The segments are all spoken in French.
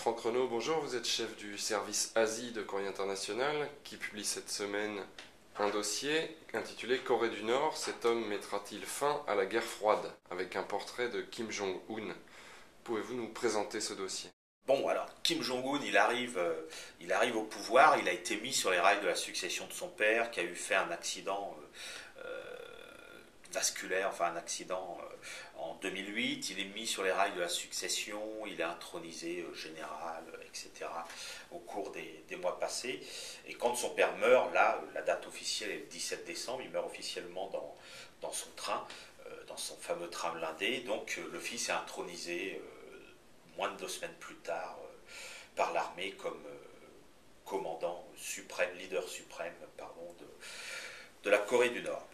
Franck Renaud, bonjour, vous êtes chef du service Asie de Courrier International qui publie cette semaine un dossier intitulé Corée du Nord, cet homme mettra-t-il fin à la guerre froide avec un portrait de Kim Jong-un. Pouvez-vous nous présenter ce dossier? Bon, alors, Kim Jong-un, il arrive au pouvoir, il a été mis sur les rails de la succession de son père, qui a eu fait un accident vasculaire, enfin un accident en 2008. Il est mis sur les rails de la succession, il est intronisé général, etc. au cours des mois passés. Et quand son père meurt, là, la date officielle est le 17 décembre, il meurt officiellement dans son train, dans son fameux train blindé. Donc le fils est intronisé moins de 2 semaines plus tard par l'armée comme commandant suprême, leader suprême, pardon, de la Corée du Nord.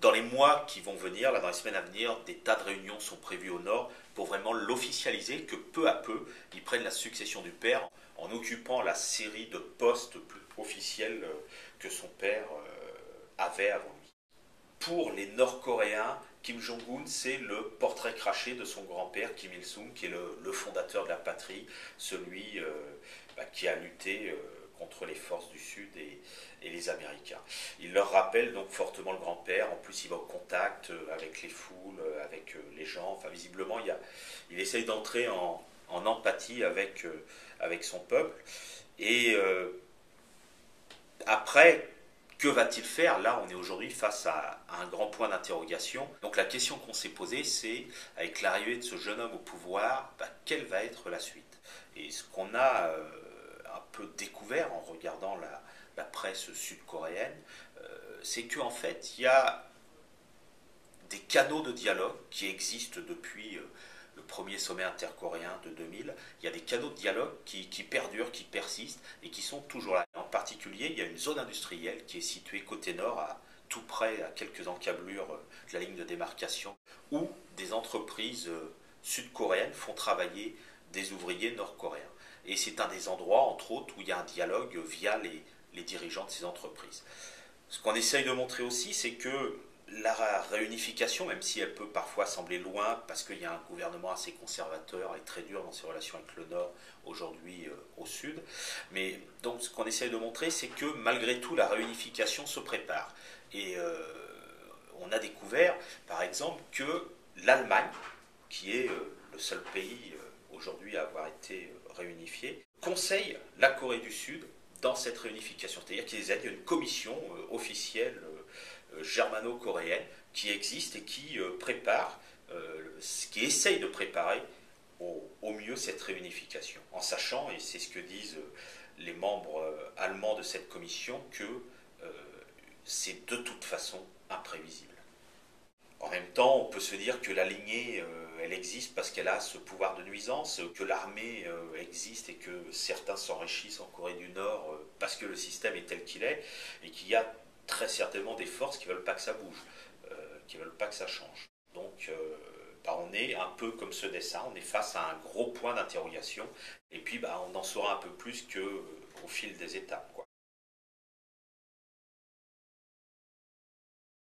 Dans les mois qui vont venir, là, dans les semaines à venir, des tas de réunions sont prévues au Nord pour vraiment l'officialiser, que peu à peu, ils prennent la succession du père en occupant la série de postes plus officiels que son père avait avant lui. Pour les Nord-Coréens, Kim Jong-un, c'est le portrait craché de son grand-père, Kim Il-sung, qui est le fondateur de la patrie, celui qui a lutté contre les forces du Sud et les Américains. Il leur rappelle donc fortement le grand-père. En plus, il va au contact avec les foules, avec les gens. Enfin, visiblement, il essaye d'entrer en empathie avec son peuple. Et après, que va-t-il faire? Là, on est aujourd'hui face à un grand point d'interrogation. Donc la question qu'on s'est posée, c'est, avec l'arrivée de ce jeune homme au pouvoir, quelle va être la suite? Et ce qu'on a un peu découvert en regardant la presse sud-coréenne, c'est qu'en fait, il y a des canaux de dialogue qui existent depuis le premier sommet intercoréen de 2000. Il y a des canaux de dialogue qui perdurent, qui persistent et qui sont toujours là. En particulier, il y a une zone industrielle qui est située côté nord, tout près, à quelques encablures de la ligne de démarcation, où des entreprises sud-coréennes font travailler des ouvriers nord-coréens. Et c'est un des endroits, entre autres, où il y a un dialogue via les dirigeants de ces entreprises. Ce qu'on essaye de montrer aussi, c'est que la réunification, même si elle peut parfois sembler loin, parce qu'il y a un gouvernement assez conservateur et très dur dans ses relations avec le Nord, aujourd'hui au Sud, mais donc ce qu'on essaye de montrer, c'est que malgré tout, la réunification se prépare. Et on a découvert, par exemple, que l'Allemagne, qui est le seul pays aujourd'hui à avoir été réunifié, conseille la Corée du Sud dans cette réunification. C'est-à-dire qu'il y a une commission officielle germano-coréenne qui existe et qui prépare, qui essaye de préparer au mieux cette réunification, en sachant, et c'est ce que disent les membres allemands de cette commission, que c'est de toute façon imprévisible. En même temps, on peut se dire que la lignée, elle existe parce qu'elle a ce pouvoir de nuisance, que l'armée existe et que certains s'enrichissent en Corée du Nord parce que le système est tel qu'il est, et qu'il y a très certainement des forces qui ne veulent pas que ça bouge, qui ne veulent pas que ça change. Donc, on est un peu comme ce dessin, on est face à un gros point d'interrogation, et puis on en saura un peu plus qu'au fil des étapes.